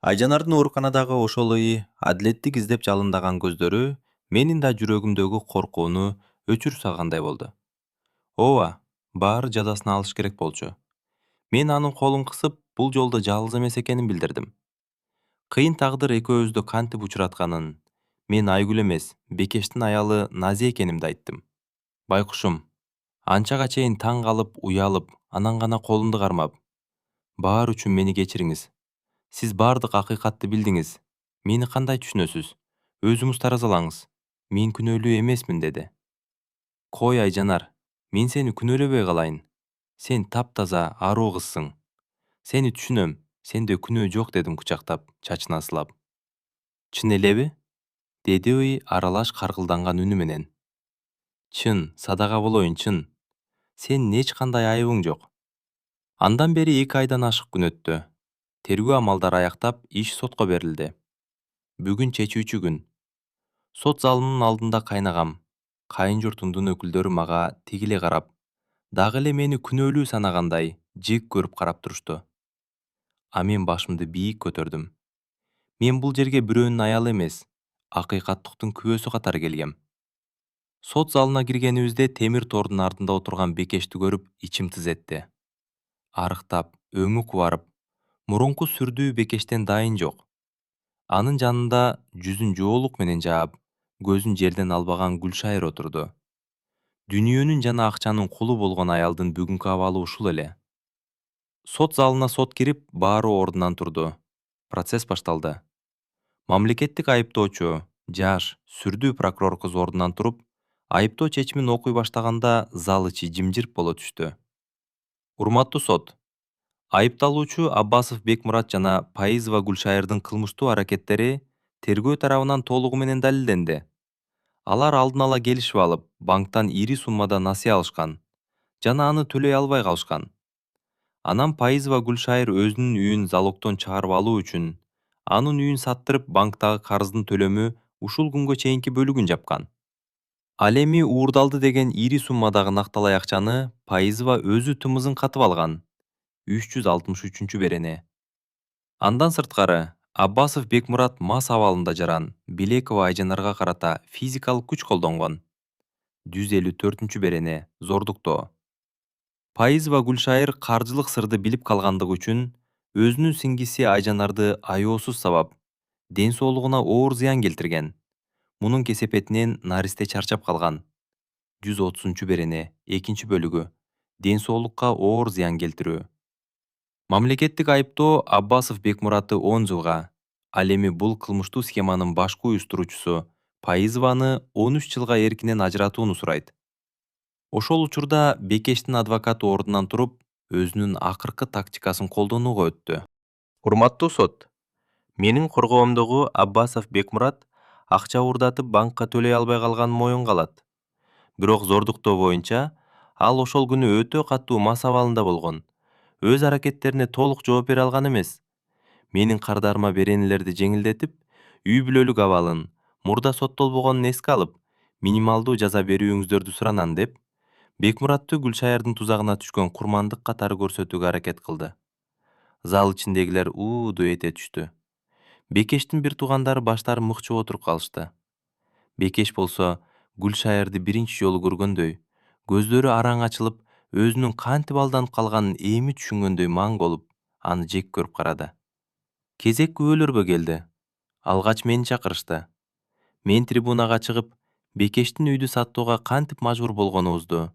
Айжанардын ооруканадагы ошол адилеттик издеп жалындаган көздөрү менин да жүрөгүмдөгү коркууну өчүрүп салгандай болду. Ооба, баары жазасын алыш керек болчу. Мен анын колун кысып, бул жолдо жалгыз эмес экенин билдирдим. Кыйын тагдыр экөөбүздү кантип учуратканын, мен Айгүл эмес, Бекештин аялы Назия экенимди айттым. Байкушум, анчага чейин таң калып, уялып, анан гана колумду кармап, баары үчүн мени кечириңиз. Сиз бардык акыйкатты билдиңиз. Мени кандай түшүнөсүз? Өзүңүз таразалаңыз. Мен күнөөлүү эмесмин деди. Кой Айжанар, мен сени күнөөлөбөй калайын. Сен таптаза, аруу кызсың. Сени түшүнөм. Сенде күнөө жок дедим кучактап, чачына сылап. Чын элеби? Деди аралаш каргылданган үнү менен. Чын, садага болоюн, чын. Сенин эч кандай айыбың жок. Андан бери 2 айдан ашык күн өттү. Тергөө амалдары аяктап, иш сотко берилди. Бүгүн чечүүчү күн. Сот залынын алдында кайнагам. Кайын журтумдун өкүлдөрү мага тигиле карап, дагы эле мени күнөөлүү санагандай жек көрүп карап турушту. А мен башымды бийик көтөрдүм. Мен бул жерге бирөөнүн аялы эмес, акыйкаттыктын күбөсү катары келгем. Сот залына киргенибизде темир тордун артында отурган Бекешти көрүп ичим тыз этти. Арыктап, өңү кубарып, мурунку сүрдүү Бекештен дайын жок. Анын жанында жүзүн жоолук менен жаап, көзүн жерден албаган Гүлшайыр отурду. Дүнүйөнүн жана акчанын кулу болгон аялдын бүгүнкү абалы ушул эле. Сот залына сот кирип, баары ордунан турду. Процесс башталды. Мамлекеттик айыптоочу, жаш, сүрдүү прокурор кыз ордунан туруп, айыптоо чечимин окуй баштаганда зал ичи жымжырт боло түштү. Урматтуу сот, айыпталуучу Аббасов Бекмурат жана Пайызова Гүлшайырдын кылмыштуу аракеттери тергөө тарабынан толугу менен далилденди. Алар алдын ала келишип алып, банктан ири суммада насыя алышкан жана аны төлөй албай калышкан. Анан Пайызова Гүлшайыр өзүнүн үйүн залогдон чыгарып алуу үчүн анын үйүн саттырып, банктагы карыздын төлөмү ушул күнгө чейинки бөлүгүн жапкан. Ал эми уурдалды деген ири суммадагы накталай акчаны Пайызова өзү тымызын катып алган. 363 берене. Андан сырткары, Аббасов Бекмурат мас абалында жаран Билекова Айжанарга карата физикалык күч колдонгон. 154 берене, зордуктоо. Пайызова Гүлшайыр каржылык сырды билип калгандыгы үчүн өзүнүн сиңгиси Айжанарды аеосуз сабап, ден соолугуна оор зыян келтирген. Мунун кесепетинен наристе чарчап калган. 130 берене, экинчи бөлүгү. Ден соолукка оор зыян келтирүү. Мамлекеттик айыптоо Аббасов Бекмуратты 10 жылга, ал эми бул кылмыштуу схеманын башкы уюштуруучусу Пайызованы 13 жылга эркинен ажыратууну сурайт. Ошол учурда Бекештин адвокаты ордунан туруп, өзүнүн акыркы тактикасын колдонууга өттү. Урматтуу сот, менин коргоомдогу Аббасов Бекмурат акча уурдатып банкка төлөй албай калганын моюнга алат. Бирок зордуктоо боюнча, ал ошол күнү өтө катуу мас абалында болгон. Өз аракеттерине толук жооп бере алган эмес. Менин кардарыма беренелерди жеңилдетип, үй бүлөлүк абалын, мурда соттолбогонун эске алып, минималдуу жаза берүүңүздөрдү суранам деп, Бекмуратты Гүлшайырдын тузагына түшкөн курмандык катары көрсөтүүгө аракет кылды. Зал ичиндегилер ду эте түштү. Бекештин бир туугандары баштарын мыкчып отуруп калышты. Бекеш болсо Гүлшайырды биринчи жолу көргөндөй, көздөрү араң ачылып, өзүнүн кантип алданып калганын эми түшүнгөндөй маң болуп, аны жек көрүп карады. Кезек күбөлөргө келди. Алгач мени чакырышты. Мен трибунага чыгып, Бекештин үйдү саттууга кантип мажбур болгонубузду,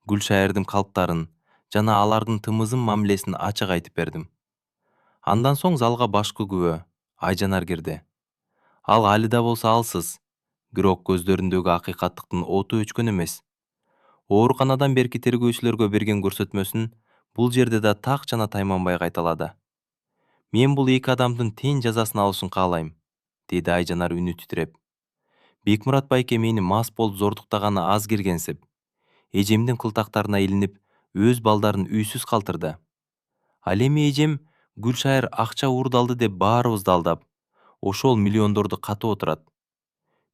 Гүлшайырдын калптарын жана алардын тымызын мамилесин ачык айтып бердим. Андан соң залга башкы күбө Айжанар кирди. Ал али да болсо алсыз, бирок көздөрүндөгү акыйкаттыктын оту өчкөн эмес. Ооруканадан берки тергөөчүлөргө берген көрсөтмөсүн бул жерде да так жана тайманбай кайталады. Мен бул эки адамдын тең жазасын алышын каалайм, деди Айжанар үнү титиреп. Бекмурат байке мени мас болуп зордуктаганы аз киргенсип, эжемдин кылтактарына илинип, өз балдарын үйсүз калтырды. Ал эми эжем Гүлшайыр акча уурдалды деп баарыбызды алдап, ошол миллиондорду катып отурат.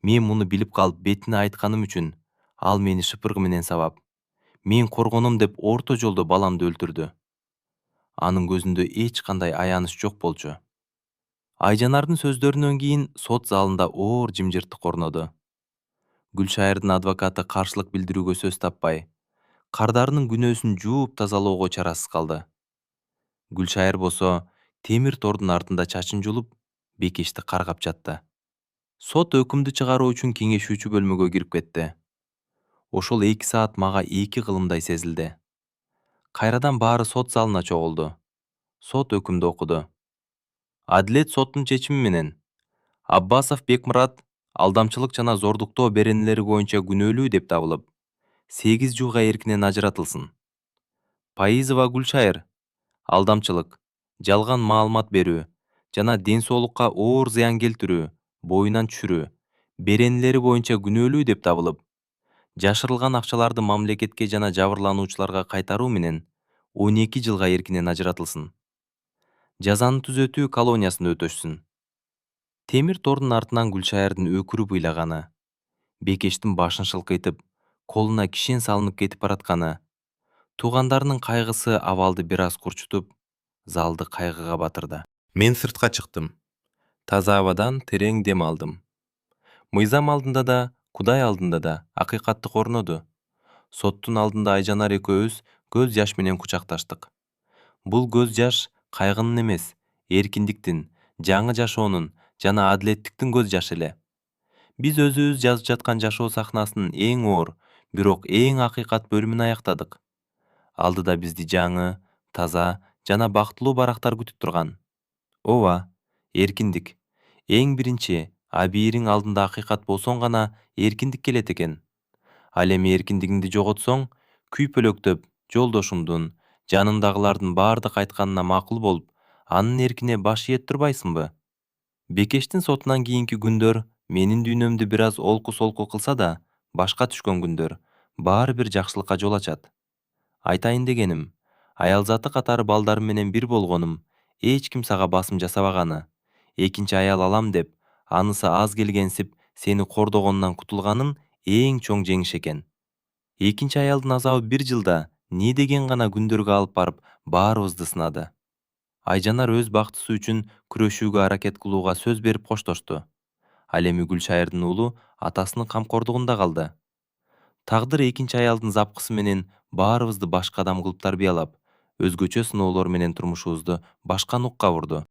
Мен муну билип калып бетине айтканым үчүн ал мени шыпыргы менен сабап, мен коргоном деп орто жолдо баламды өлтүрдү. Анын көзүндө эч кандай аяныч жок болчу. Айжанардын сөздөрүнөн кийин сот залында оор жымжырттык орноду. Гүлшайырдын адвокаты каршылык билдирүүгө сөз таппай, кардарынын күнөөсүн жууп тазалоого чарасыз калды. Гүлшайыр болсо темир тордун артында чачын жулуп, Бекешти каргап жатты. Сот өкүмдү чыгаруу үчүн кеңешүүчү бөлмөгө кирип кетти. Ошол 2 саат мага 2 кылымдай сезилди. Кайрадан баары сот залына чогулду. Сот өкүмдү окуду. Адилет соттун чечими менен Аббасов Бекмурат алдамчылык жана зордуктоо беренелери боюнча күнөөлүү деп табылып, 8 жылга эркинен ажыратылсын. Пайызова Гүлшайыр алдамчылык, жалган маалымат берүү жана ден соолукка оор зыян келтирүү, боюнан түшүрүү беренелери боюнча күнөөлүү деп табылып, жашырылган акчаларды мамлекетке жана жабырлануучуларга кайтаруу менен 12 жылга эркинен ажыратылсын. Жазаны түзөтүү колониясында өтөшсүн. Темир тордун артынан Гүлшайырдын өкүрүп ыйлаганы, Бекештин башын шылкыйтып, колуна кишен салынып кетип баратканы, туугандарынын кайгысы абалды бир аз курчутуп, залды кайгыга батырды. Мен сыртка чыктым. Таза абадан терең дем алдым. Мыйзам алдында да, Кудай алдында да акыйкаттык орноду. Соттун алдында Айжанар экөөбүз көз жаш менен кучакташтык. Бул көз жаш кайгынын эмес, эркиндиктин, жаңы жашоонун жана адилеттиктин көз жашы эле. Биз өзүбүз жазып жаткан жашоо сахнасынын эң оор, бирок эң акыйкат бөлүмүн аяктадык. Алдыда бизди жаңы, таза жана бактылуу барактар күтүп турган. Ооба, эркиндик. Эң биринчи, абийириң алдында акыйкат болсоң гана эркиндик келет экен. Ал эми эркиндигиңди жоготсоң, күйпөлөктөп, жолдошуңдун, жаныңдагылардын баардык айтканына макул болуп, анын эркине баш ийет турбайсыңбы? Бекештин сотунан кийинки күндөр менин дүйнөмдү бир аз олку-солку кылса да, башка түшкөн күндөр баары бир жакшылыкка жол ачат. Айтайын дегеним, аялзаты катары балдарым менен бир болгонум, эч ким сага басым жасабаганы, экинчи аял алам деп, анысы аз келгенсип сени кордогонунан кутулганың эң чоң жеңиш экен. Экинчи аялдын азабы 1 жылда не деген гана күндөргө алып барып, баарыбызды сынады. Айжанар өз бактысы үчүн күрөшүүгө аракет кылууга сөз берип коштошту. Ал эми Гүлшайырдын уулу атасынын камкордугунда калды. Тагдыр экинчи аялдын запкысы менен баарыбызды башка адам кылып тарбиялап, өзгөчө сыноолор менен турмушубузду башка нукка бурду.